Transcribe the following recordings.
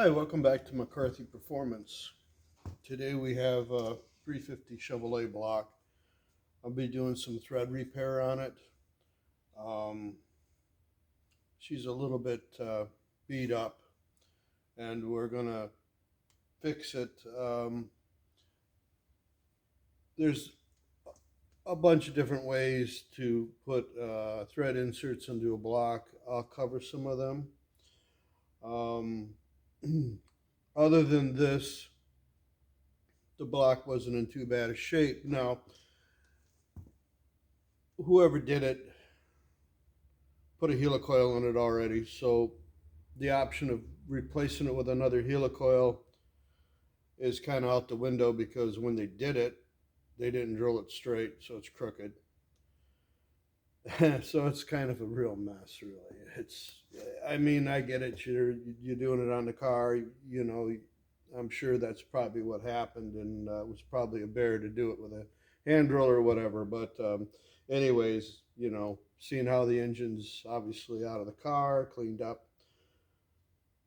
Hi, welcome back to McCarthy Performance. Today we have a 350 Chevrolet block. I'll be doing some thread repair on it. Um, she's a little bit beat up, and we're gonna fix it. There's a bunch of different ways to put thread inserts into a block. I'll cover some of them. Um, Other than this, the block wasn't in too bad a shape. Now, whoever did it put a helicoil in it already, so the option of replacing it with another helicoil is kind of out the window, because when they did it, they didn't drill it straight, so it's crooked. So it's kind of a real mess, really. I get it. You're doing it on the car, I'm sure that's probably what happened, and it was probably a bear to do it with a hand drill or whatever. But anyways, seeing how the engine's obviously out of the car, cleaned up,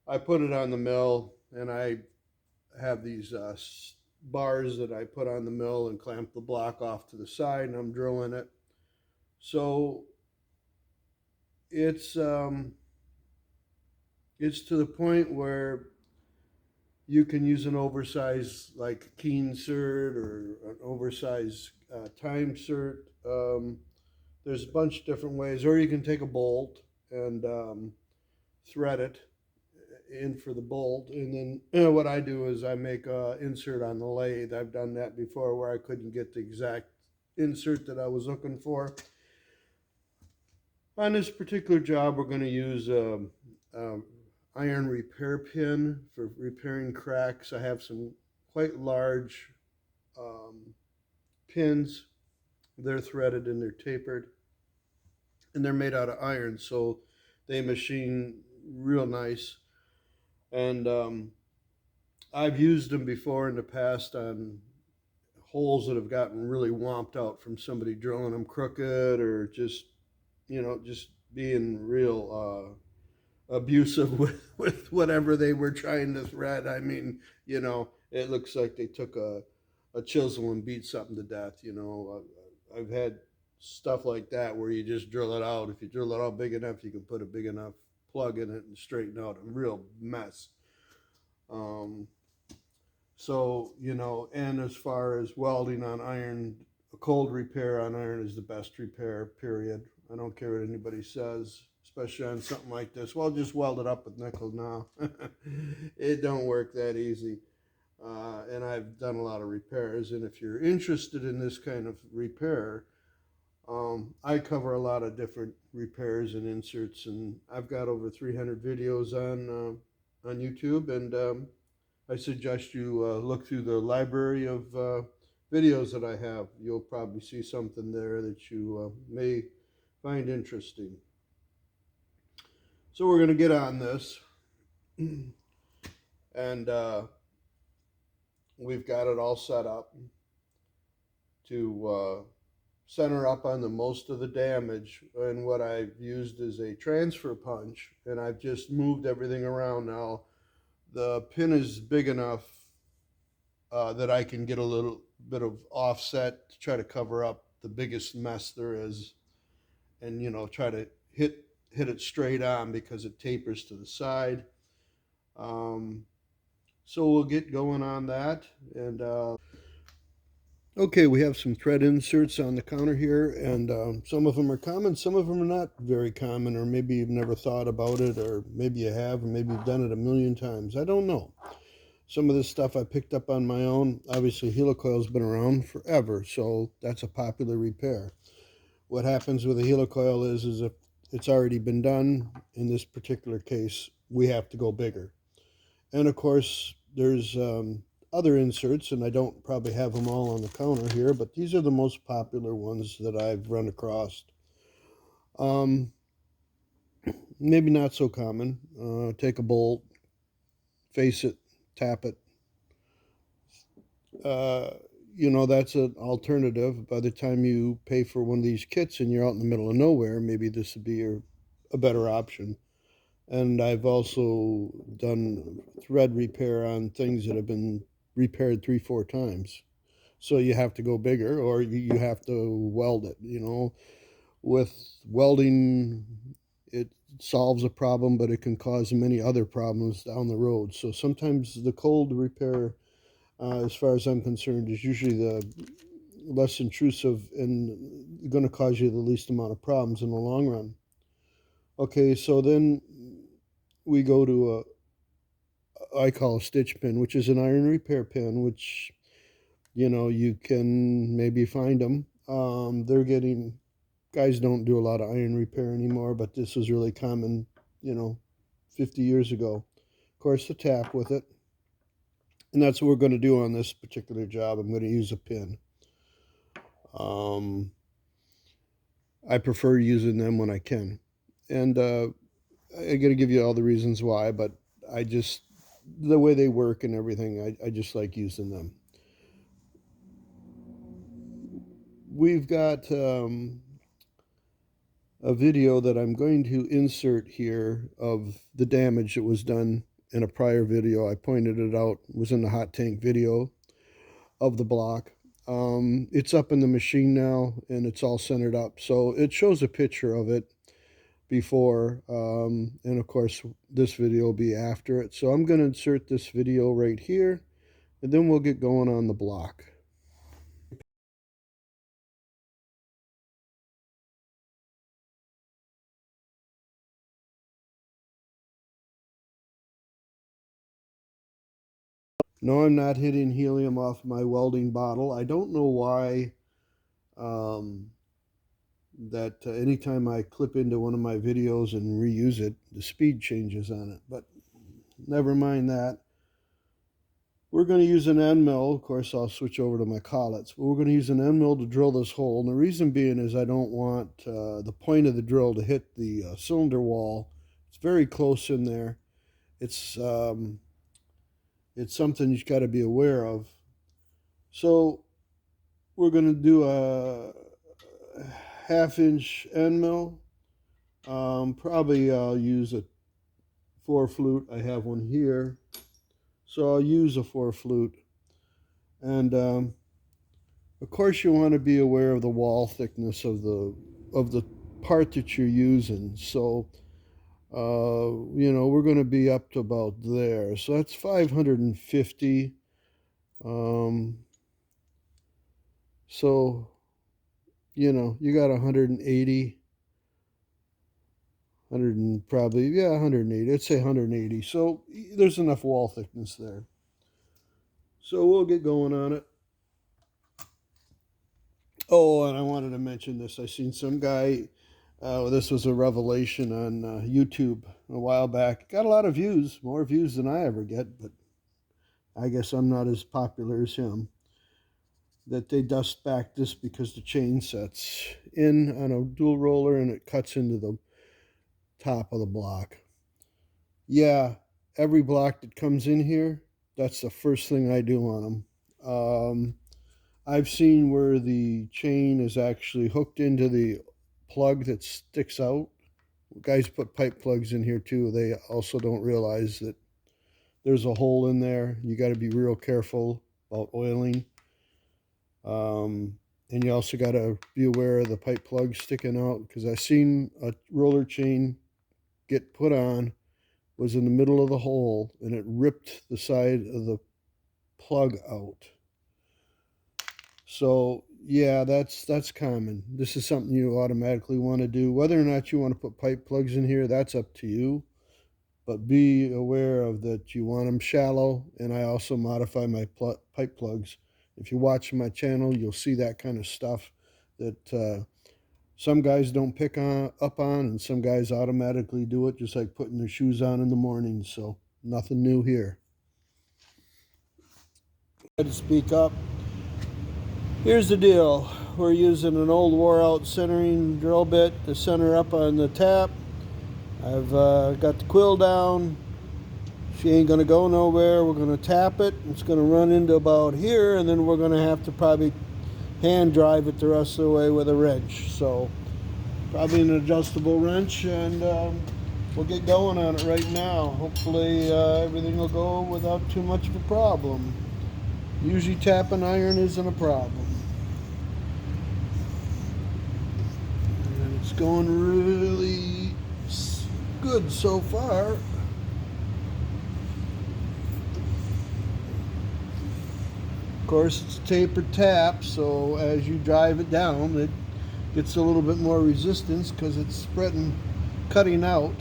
I put it on the mill, and I have these bars that I put on the mill and clamp the block off to the side, and I'm drilling it. So it's to the point where you can use an oversized like key insert or an oversized time cert. There's a bunch of different ways, or you can take a bolt and thread it in for the bolt, and then what I do is I make a insert on the lathe. I've done that before where I couldn't get the exact insert that I was looking for. On this particular job, we're going to use a iron repair pin for repairing cracks. I have some quite large pins. They're threaded and they're tapered, and they're made out of iron, so they machine real nice. And I've used them before in the past on holes that have gotten really womped out from somebody drilling them crooked, or just being real abusive with whatever they were trying to thread. It looks like they took a chisel and beat something to death. I've had stuff like that where you just drill it out. If you drill it out big enough, you can put a big enough plug in it and straighten out a real mess. And as far as welding on iron, a cold repair on iron is the best repair, period. I don't care what anybody says, especially on something like this. Well, just weld it up with nickel now. It don't work that easy. And I've done a lot of repairs. And if you're interested in this kind of repair, I cover a lot of different repairs and inserts, and I've got over 300 videos on YouTube, and I suggest you look through the library of videos that I have. You'll probably see something there that you may find interesting. So we're going to get on this, and we've got it all set up to center up on the most of the damage. And what I've used is a transfer punch, and I've just moved everything around. Now the pin is big enough that I can get a little bit of offset to try to cover up the biggest mess there is, and try to hit it straight on because it tapers to the side. So we'll get going on that. And okay, we have some thread inserts on the counter here, and some of them are common, some of them are not very common, or maybe you've never thought about it, or maybe you have, or maybe you've done it a million times. I don't know. Some of this stuff I picked up on my own. Obviously, helicoil's been around forever, so that's a popular repair. What happens with a helicoil is if it's already been done, in this particular case, we have to go bigger. And of course, there's other inserts, and I don't probably have them all on the counter here, but these are the most popular ones that I've run across. Maybe not so common. Take a bolt, face it, tap it. That's an alternative. By the time you pay for one of these kits and you're out in the middle of nowhere, maybe this would be a better option. And I've also done thread repair on things that have been repaired 3, 4 times. So you have to go bigger, or you have to weld it. With welding, it solves a problem, but it can cause many other problems down the road. So sometimes the cold repair, as far as I'm concerned, is usually the less intrusive and going to cause you the least amount of problems in the long run. Okay, so then we go to I call a stitch pin, which is an iron repair pin, which you can maybe find them. They're getting Guys don't do a lot of iron repair anymore, but this was really common, you know, 50 years ago. Of course, the tap with it, and that's what we're going to do on this particular job. I'm going to use a pin. Um, I prefer using them when I can, and I'm going to give you all the reasons why, but I just the way they work and everything, I just like using them. We've got a video that I'm going to insert here of the damage that was done in a prior video. I pointed it out, it was in the hot tank video of the block. It's up in the machine now and it's all centered up. So it shows a picture of it before, and of course, this video will be after it. So I'm going to insert this video right here and then we'll get going on the block. No, I'm not hitting helium off my welding bottle. I don't know why um, that anytime I clip into one of my videos and reuse it, the speed changes on it. But never mind that. We're going to use an end mill. Of course, I'll switch over to my collets. But we're going to use an end mill to drill this hole. And the reason being is I don't want the point of the drill to hit the cylinder wall. It's very close in there. It's something you've got to be aware of. So we're going to do a half-inch end mill. Probably I'll use a 4 flute. I have one here, so I'll use a 4 flute. And of course, you want to be aware of the wall thickness of the part that you're using. So we're going to be up to about there. So that's 550. So you got 180. 100 and probably, yeah, 180. I'd say 180. So there's enough wall thickness there. So we'll get going on it. Oh, and I wanted to mention this. I seen some guy, this was a revelation on YouTube a while back. Got a lot of views, more views than I ever get, but I guess I'm not as popular as him. That they dust back this because the chain sets in on a dual roller and it cuts into the top of the block. Yeah, every block that comes in here, that's the first thing I do on them. I've seen where the chain is actually hooked into the plug that sticks out. Guys put pipe plugs in here too. They also don't realize that there's a hole in there. You got to be real careful about oiling. And you also got to be aware of the pipe plug sticking out, because I seen a roller chain get put on, was in the middle of the hole, and it ripped the side of the plug out. So yeah, that's common. This is something you automatically want to do. Whether or not you want to put pipe plugs in here, that's up to you. But be aware of that you want them shallow, and I also modify my pipe plugs. If you watch my channel, you'll see that kind of stuff that some guys don't pick up on, and some guys automatically do it, just like putting their shoes on in the morning. So nothing new here. I had to speak up. Here's the deal. We're using an old wore out centering drill bit to center up on the tap. I've got the quill down. She ain't gonna go nowhere. We're gonna tap it. It's gonna run into about here, and then we're gonna have to probably hand drive it the rest of the way with a wrench. So probably an adjustable wrench, and we'll get going on it right now. Hopefully everything will go without too much of a problem. Usually tapping iron isn't a problem. And it's going really good so far. Of course, it's a tapered tap, so as you drive it down, it gets a little bit more resistance because it's spreading, cutting out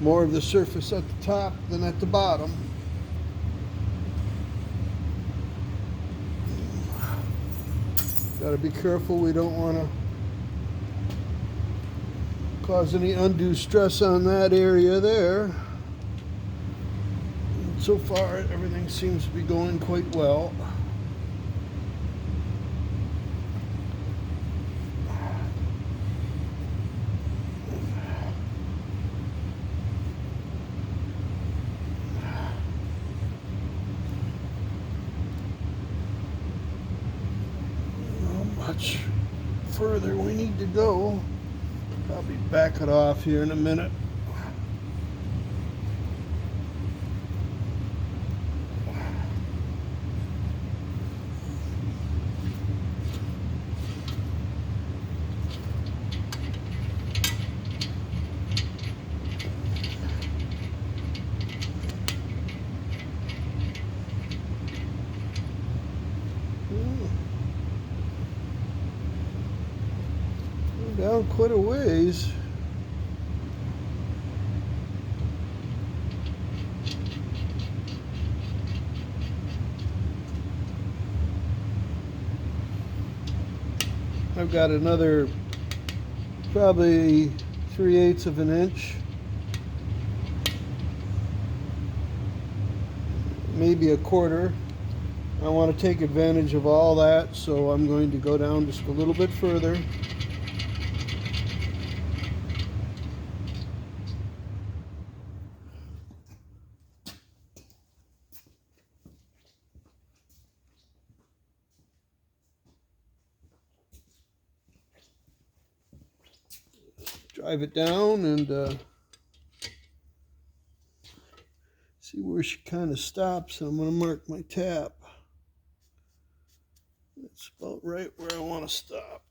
more of the surface at the top than at the bottom. Got to be careful, we don't want to cause any undue stress on that area there. And so far, everything seems to be going quite well. Much further we need to go. Probably back it off here in a minute. Down quite a ways. I've got another probably 3/8 of an inch, maybe a quarter. I want to take advantage of all that, so I'm going to go down just a little bit further. Drive it down and see where she kind of stops. I'm going to mark my tap. It's about right where I want to stop.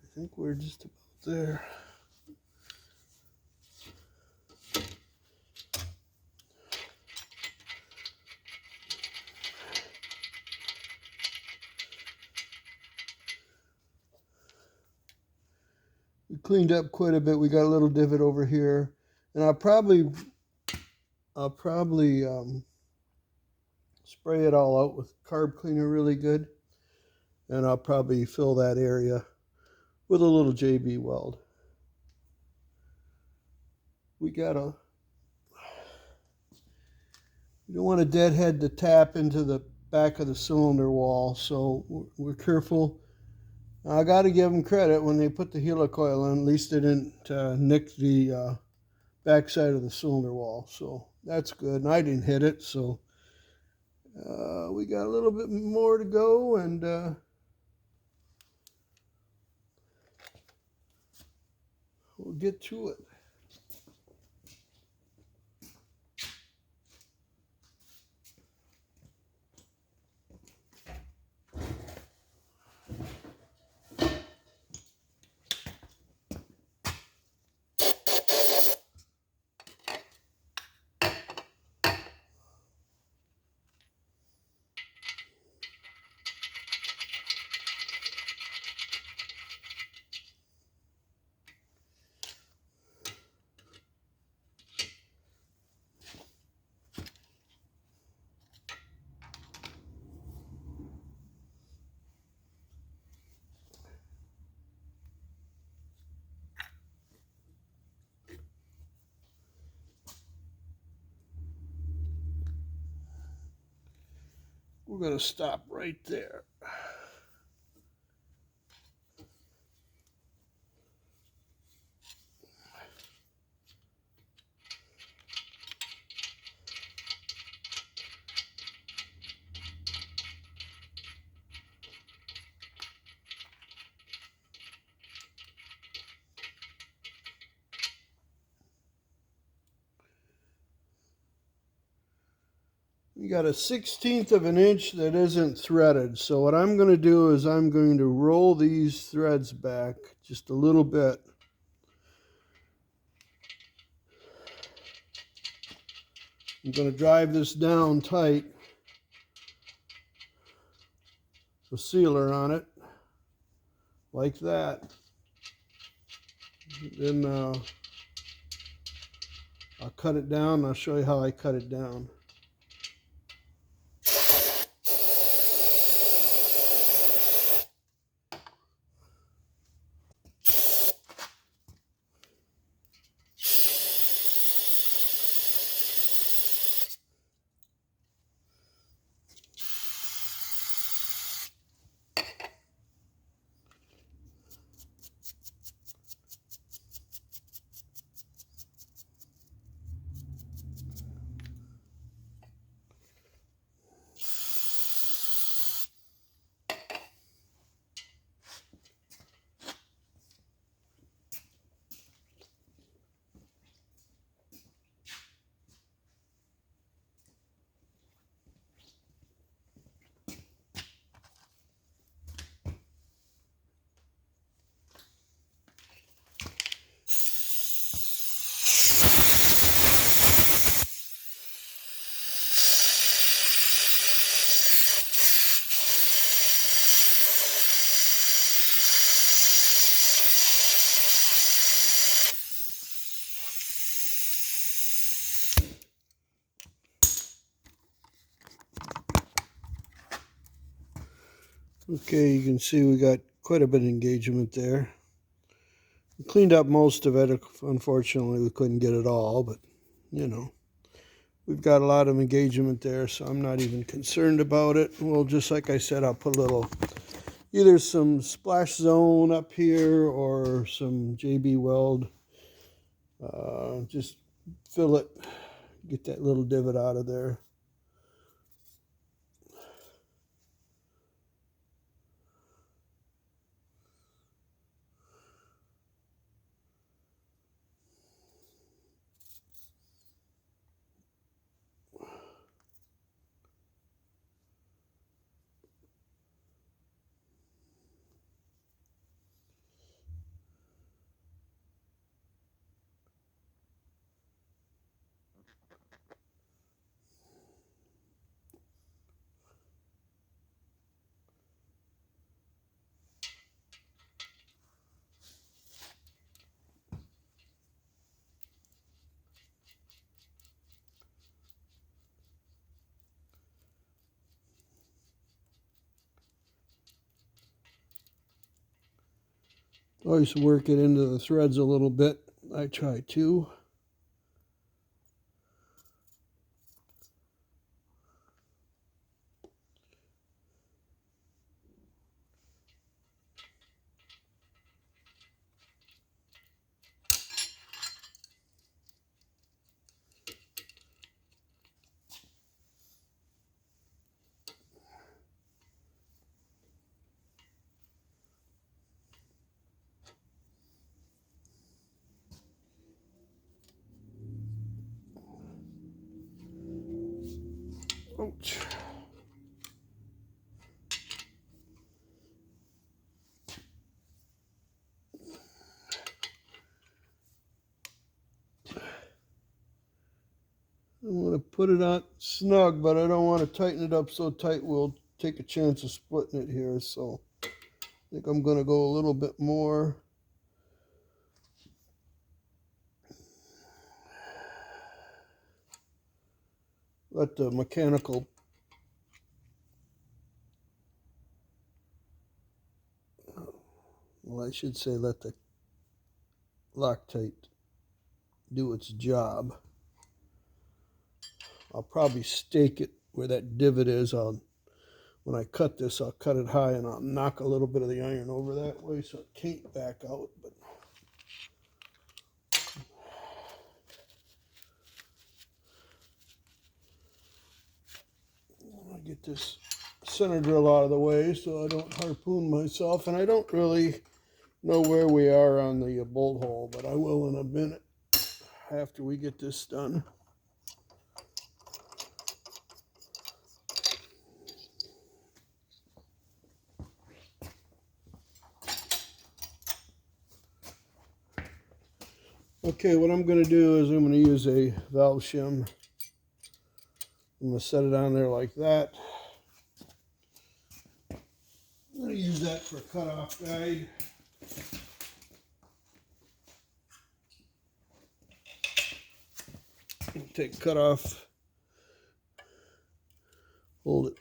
I think we're just about there. We cleaned up quite a bit. We got a little divot over here, and I'll probably spray it all out with carb cleaner really good, and I'll probably fill that area with a little JB weld. You don't want to deadhead the tap into the back of the cylinder wall, so we're careful. I got to give them credit, when they put the helicoil in, at least they didn't nick the backside of the cylinder wall, so that's good. And I didn't hit it, so we got a little bit more to go, and we'll get to it. we're going to stop right there. You got a 1/16 of an inch that isn't threaded. So what I'm going to do is I'm going to roll these threads back just a little bit. I'm going to drive this down tight. The sealer on it, like that. Then I'll cut it down. I'll show you how I cut it down. Okay, you can see we got quite a bit of engagement there. We cleaned up most of it. Unfortunately, we couldn't get it all, but you know, we've got a lot of engagement there, so I'm not even concerned about it. Well, just like I said, I'll put a little, either some splash zone up here or some JB weld. Just fill it, get that little divot out of there. Always work it into the threads a little bit. I try to. Ouch. I want to put it on snug, but I don't want to tighten it up so tight we'll take a chance of splitting it here. So I think I'm going to go a little bit more. Let the mechanical, well, I should say let the Loctite do its job. I'll probably stake it where that divot is. I'll when I cut this, I'll cut it high and I'll knock a little bit of the iron over that way so it can't back out. But I'll get this center drill out of the way so I don't harpoon myself. And I don't really know where we are on the bolt hole, but I will in a minute after we get this done. Okay, what I'm going to do is I'm going to use a valve shim. I'm going to set it on there like that. I'm going to use that for a cutoff guide. Take cutoff, hold it.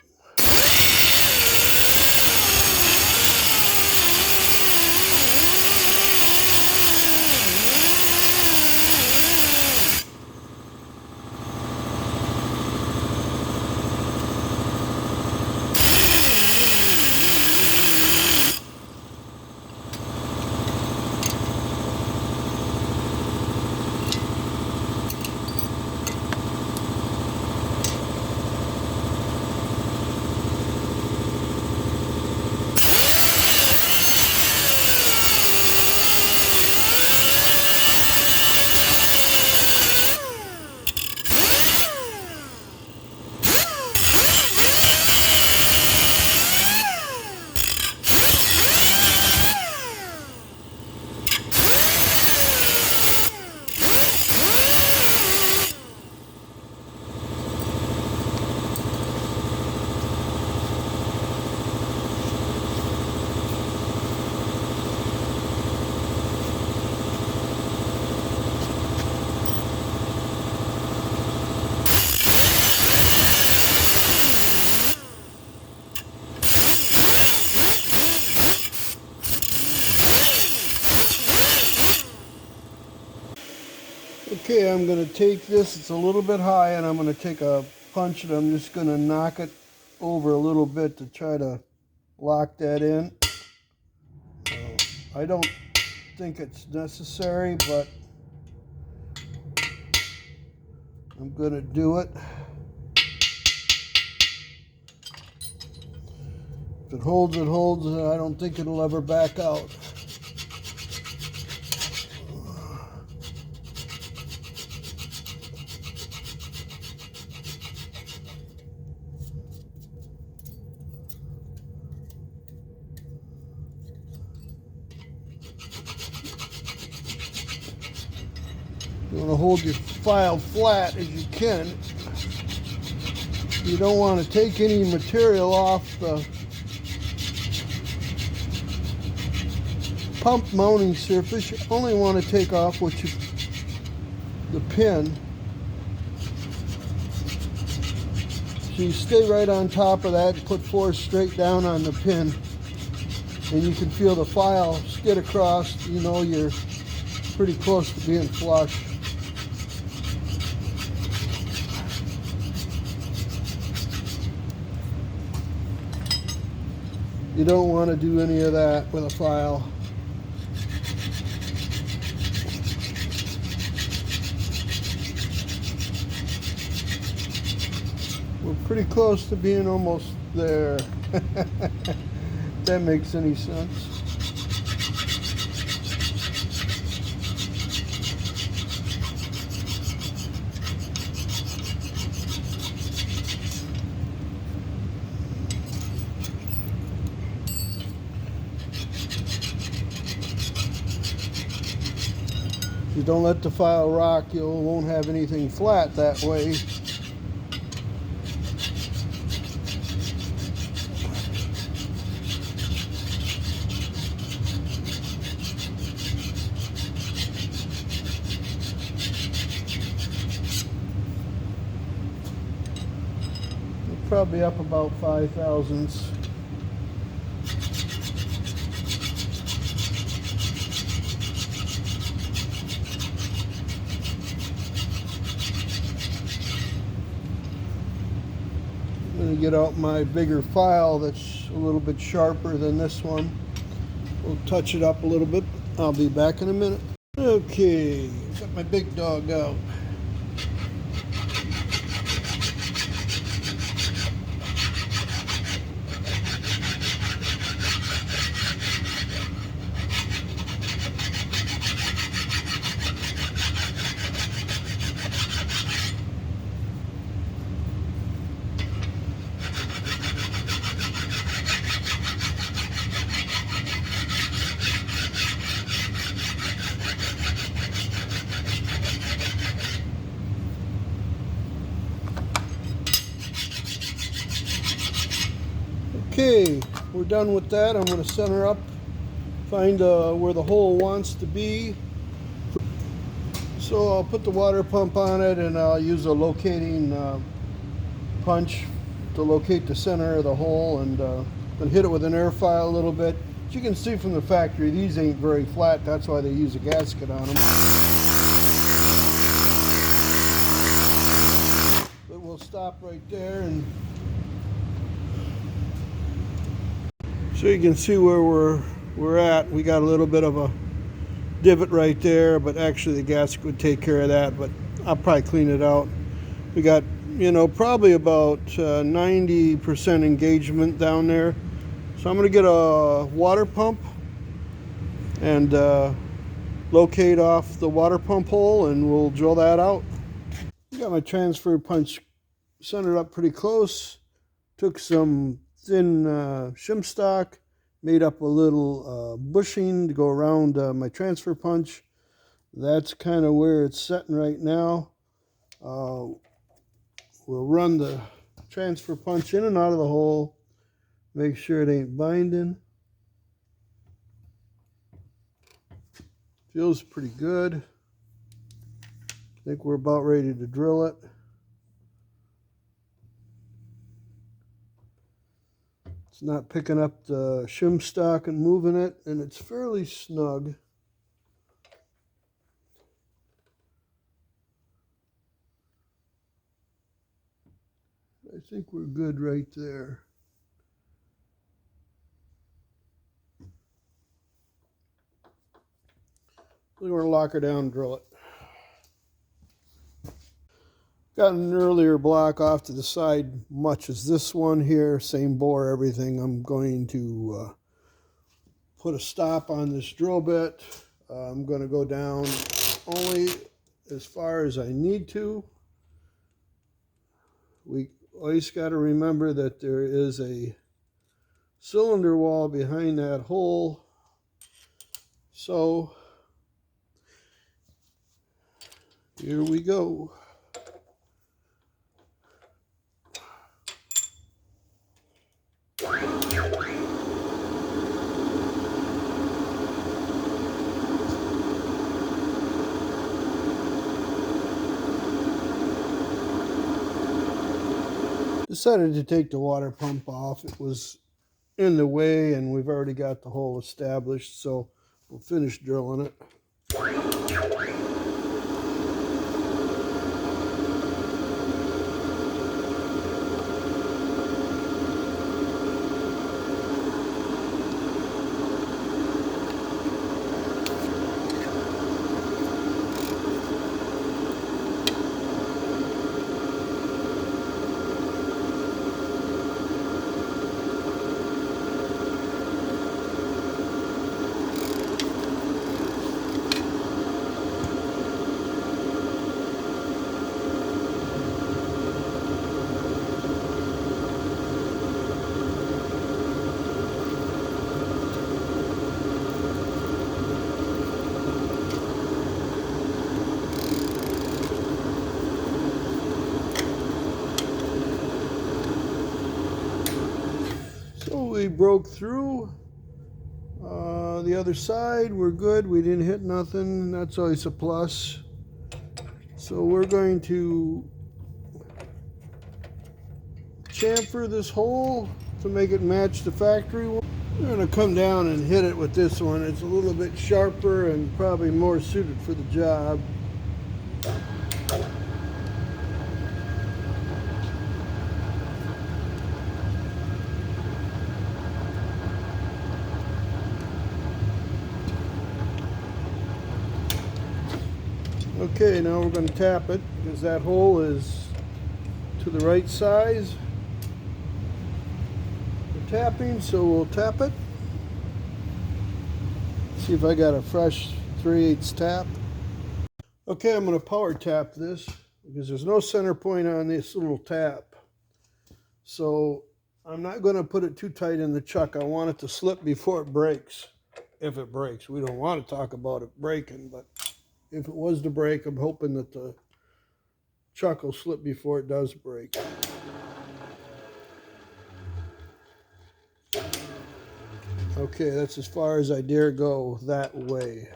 Okay, I'm going to take this, it's a little bit high, and I'm going to take a punch and I'm just going to knock it over a little bit to try to lock that in. I don't think it's necessary, but I'm going to do it. If it holds, it holds. I don't think it'll ever back out. You want to hold your file flat as you can. You don't want to take any material off the pump mounting surface. You only want to take off the pin. So you stay right on top of that and put force straight down on the pin. And you can feel the file skid across. You know you're pretty close to being flush. You don't want to do any of that with a file. We're pretty close to being almost there. If that makes any sense. If you don't let the file rock, you won't have anything flat that way. We're probably up about 5 thousandths. I'm going to get out my bigger file that's a little bit sharper than this one. We'll touch it up a little bit. I'll be back in a minute. Okay, got my big dog out. Okay, we're done with that. I'm going to center up, find where the hole wants to be. So I'll put the water pump on it, and I'll use a locating punch to locate the center of the hole, and then hit it with an air file a little bit. As you can see from the factory, these ain't very flat. That's why they use a gasket on them. But we'll stop right there, and so you can see where we're at. We got a little bit of a divot right there, but actually the gasket would take care of that, but I'll probably clean it out. We got, probably about 90% engagement down there. So I'm going to get a water pump and locate off the water pump hole, and we'll drill that out. Got my transfer punch centered up pretty close. Took some thin shim stock, made up a little bushing to go around my transfer punch. That's kind of where it's setting right now. We'll run the transfer punch in and out of the hole, make sure it ain't binding. Feels pretty good. I think we're about ready to drill it. It's not picking up the shim stock and moving it, and it's fairly snug. I think we're good right there. We're going to lock her down and drill it. Got an earlier block off to the side, much as this one here, same bore, everything. I'm going to put a stop on this drill bit. I'm going to go down only as far as I need to. We always got to remember that there is a cylinder wall behind that hole. So here we go. Decided to take the water pump off. It was in the way, and we've already got the hole established, so we'll finish drilling it. So we broke through the other side. We're good. We didn't hit nothing. That's always a plus. So we're going to chamfer this hole to make it match the factory one. We're going to come down and hit it with this one. It's a little bit sharper and probably more suited for the job. Okay, now we're going to tap it because that hole is to the right size for tapping, so we'll tap it. See if I got a fresh 3/8 tap. Okay, I'm going to power tap this because there's no center point on this little tap. So I'm not going to put it too tight in the chuck. I want it to slip before it breaks. If it breaks. We don't want to talk about it breaking, but if it was to break, I'm hoping that the chuck will slip before it does break. Okay, that's as far as I dare go that way.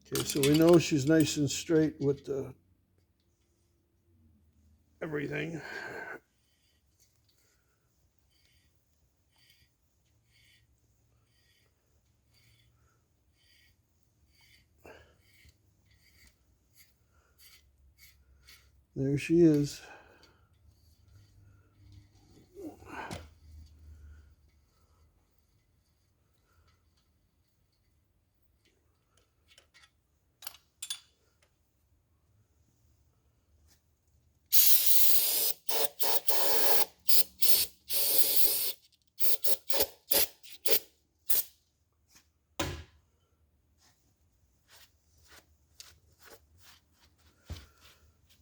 Okay, so we know she's nice and straight with the everything. There she is.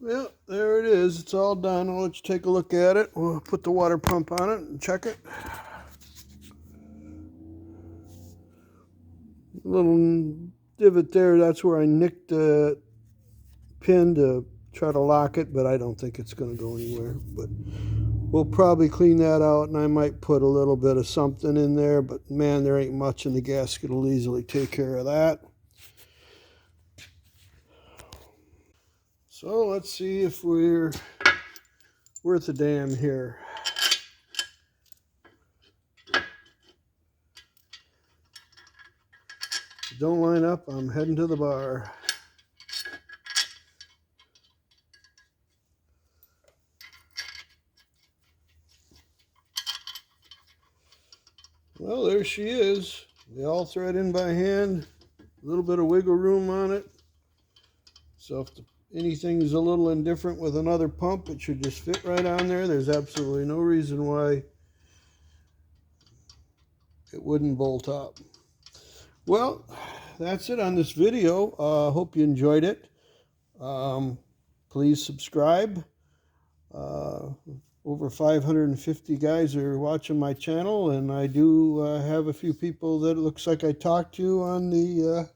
Well, there it is. It's all done. I'll let you take a look at it. We'll put the water pump on it and check it. Little divot there, that's where I nicked the pin to try to lock it, but I don't think it's going to go anywhere. But we'll probably clean that out, and I might put a little bit of something in there, but man, there ain't much in the gasket. Will easily take care of that. So let's see if we're worth a damn here. Don't line up, I'm heading to the bar. Well, there she is. They all thread in by hand. A little bit of wiggle room on it. So if anything is a little indifferent with another pump, it should just fit right on there. There's absolutely no reason why it wouldn't bolt up. Well, that's it on this video. Hope you enjoyed it. Please subscribe. Over 550 guys are watching my channel, and I do have a few people that it looks like I talked to on the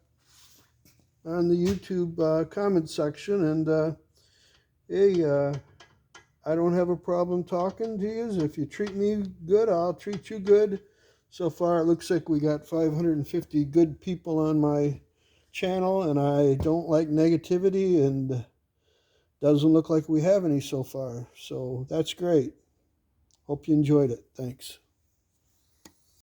YouTube comment section. And hey, I don't have a problem talking to you. If you treat me good, I'll treat you good. So far, it looks like we got 550 good people on my channel, and I don't like negativity, and doesn't look like we have any so far. So that's great. Hope you enjoyed it. Thanks.